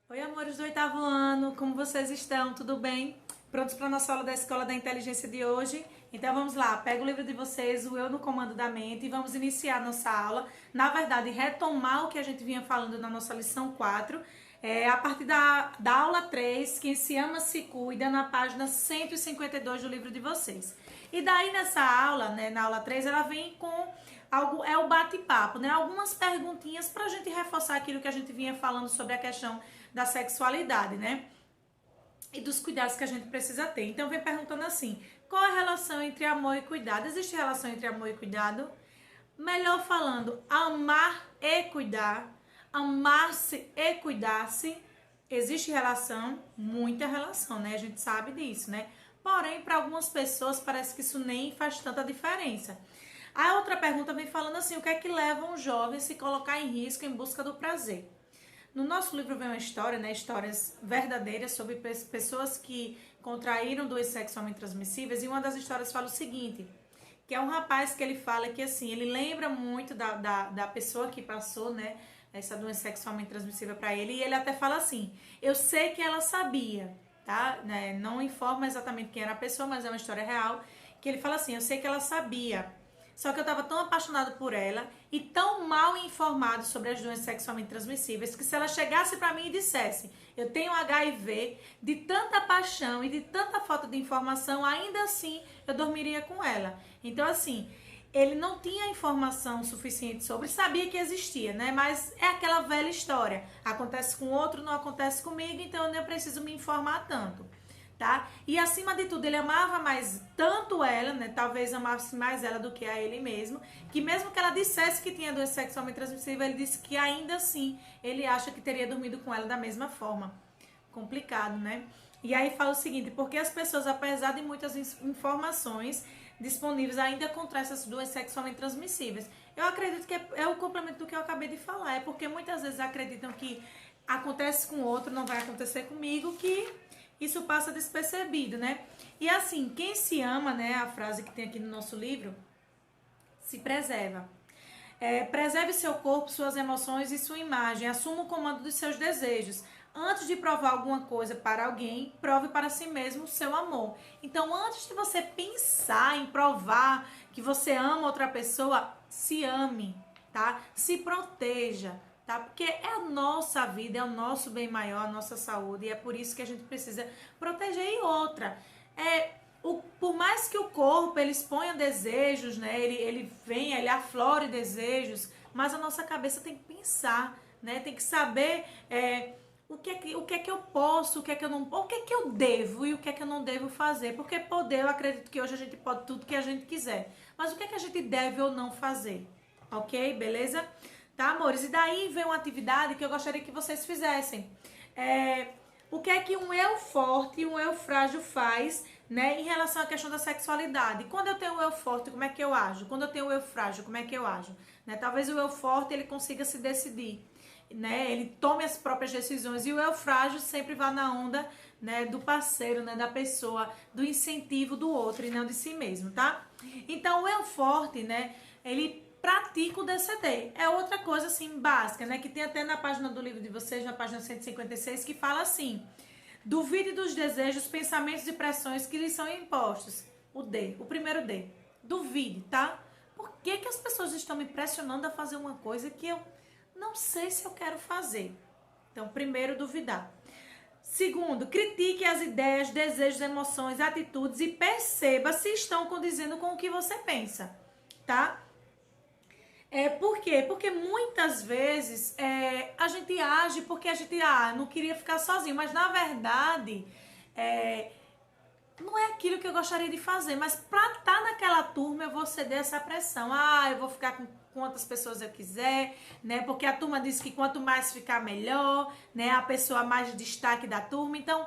Oi, amores do oitavo ano, como vocês estão? Tudo bem? Prontos para a nossa aula da Escola da Inteligência de hoje? Então vamos lá, pega o livro de vocês, o Eu no Comando da Mente, e vamos iniciar nossa aula. Na verdade, retomar o que a gente vinha falando na nossa lição 4, a partir da aula 3, quem se ama se cuida, na página 152 do livro de vocês. E daí nessa aula, né, na aula 3, ela vem com algo, é o bate-papo, né? Algumas perguntinhas para a gente reforçar aquilo que a gente vinha falando sobre a questão da sexualidade, né? E dos cuidados que a gente precisa ter. Então vem perguntando assim: qual é a relação entre amor e cuidado? Existe relação entre amor e cuidado? Melhor falando, amar e cuidar, amar-se e cuidar-se. Existe relação? Muita relação, né? A gente sabe disso, né? Porém, para algumas pessoas parece que isso nem faz tanta diferença. A outra pergunta vem falando assim: o que é que leva um jovem a se colocar em risco em busca do prazer? No nosso livro vem uma história, né? Histórias verdadeiras sobre pessoas que contraíram doenças sexualmente transmissíveis. E uma das histórias fala o seguinte: que é um rapaz que ele fala que assim, ele lembra muito da pessoa que passou, né? Essa doença sexualmente transmissível para ele. E ele até fala assim: eu sei que ela sabia, tá? Né? Não informa exatamente quem era a pessoa, mas é uma história real. Que ele fala assim: eu sei que ela sabia. Só que eu estava tão apaixonado por ela e tão mal informado sobre as doenças sexualmente transmissíveis que se ela chegasse para mim e dissesse: eu tenho HIV, de tanta paixão e de tanta falta de informação, ainda assim eu dormiria com ela. Então, assim, ele não tinha informação suficiente sobre, sabia que existia, né? Mas é aquela velha história: acontece com outro, não acontece comigo, então eu nem preciso me informar tanto. Tá? E acima de tudo, ele amava mais tanto ela, né? Talvez amasse mais ela do que a ele mesmo, que mesmo que ela dissesse que tinha doença sexualmente transmissível, ele disse que ainda assim ele acha que teria dormido com ela da mesma forma. Complicado, né? E aí fala o seguinte: porque as pessoas, apesar de muitas informações disponíveis, ainda contraem essas doenças sexualmente transmissíveis. Eu acredito que é o complemento do que eu acabei de falar, é porque muitas vezes acreditam que acontece com outro, não vai acontecer comigo, que isso passa despercebido, né? E assim, quem se ama, né? A frase que tem aqui no nosso livro, se preserva. Preserve seu corpo, suas emoções e sua imagem. Assuma o comando dos seus desejos. Antes de provar alguma coisa para alguém, prove para si mesmo o seu amor. Então, antes de você pensar em provar que você ama outra pessoa, se ame, tá? Se proteja, tá? Porque é a nossa vida, é o nosso bem maior, a nossa saúde, e é por isso que a gente precisa proteger. E outra, por mais que o corpo ele exponha desejos, né? Ele venha, ele aflore desejos, mas a nossa cabeça tem que pensar, né? Tem que saber o que é que eu posso, o que é que eu não, o que é que eu devo e o que é que eu não devo fazer. Porque poder, eu acredito que hoje a gente pode tudo que a gente quiser, mas o que é que a gente deve ou não fazer, ok? Beleza? Tá, amores? E daí vem uma atividade que eu gostaria que vocês fizessem. O que é que um eu forte e um eu frágil faz, né, em relação à questão da sexualidade? Quando eu tenho o eu forte, como é que eu ajo? Quando eu tenho o eu frágil, como é que eu ajo? Né? Talvez o eu forte ele consiga se decidir, né? Ele tome as próprias decisões, e o eu frágil sempre vá na onda, né, do parceiro, né, da pessoa, do incentivo do outro e não de si mesmo, tá? Então o eu forte, né, ele pratica o DCD. É outra coisa assim básica, né? Que tem até na página do livro de vocês, na página 156, que fala assim: duvide dos desejos, pensamentos e pressões que lhes são impostos. O D, o primeiro D. Duvide, tá? Por que que as pessoas estão me pressionando a fazer uma coisa que eu não sei se eu quero fazer? Então, primeiro, duvidar. Segundo, critique as ideias, desejos, emoções, atitudes e perceba se estão condizendo com o que você pensa, tá? Por quê? Porque muitas vezes a gente age porque a gente não queria ficar sozinho, mas na verdade não é aquilo que eu gostaria de fazer, mas pra estar naquela turma eu vou ceder essa pressão. Eu vou ficar com quantas pessoas eu quiser, né? Porque a turma diz que quanto mais ficar melhor, né? A pessoa mais de destaque da turma. Então,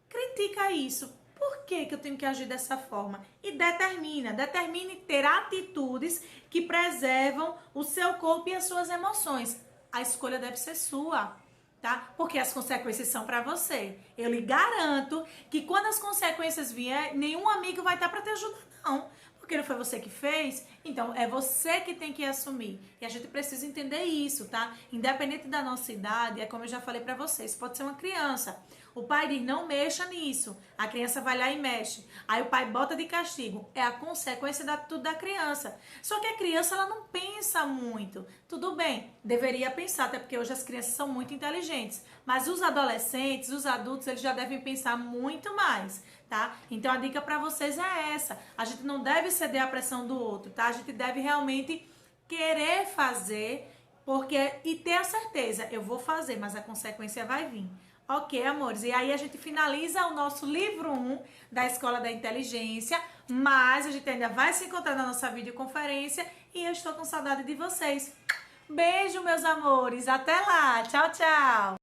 critica isso. Por que que eu tenho que agir dessa forma? E determine ter atitudes que preservam o seu corpo e as suas emoções. A escolha deve ser sua, tá? Porque as consequências são para você. Eu lhe garanto que quando as consequências vierem, nenhum amigo vai estar para te ajudar, não. Porque não foi você que fez, Então, é você que tem que assumir. E a gente precisa entender isso, tá? Independente da nossa idade, é como eu já falei pra vocês, pode ser uma criança. O pai diz, não mexa nisso. A criança vai lá e mexe. Aí o pai bota de castigo. É a consequência da atitude da criança. Só que a criança, ela não pensa muito. Tudo bem, deveria pensar, até porque hoje as crianças são muito inteligentes. Mas os adolescentes, os adultos, eles já devem pensar muito mais, tá? Então a dica pra vocês é essa. A gente não deve ceder à pressão do outro, tá? A gente deve realmente querer fazer, porque e ter a certeza, eu vou fazer, mas a consequência vai vir. Ok, amores, e aí a gente finaliza o nosso livro 1 da Escola da Inteligência, mas a gente ainda vai se encontrar na nossa videoconferência e eu estou com saudade de vocês. Beijo, meus amores, até lá, tchau, tchau!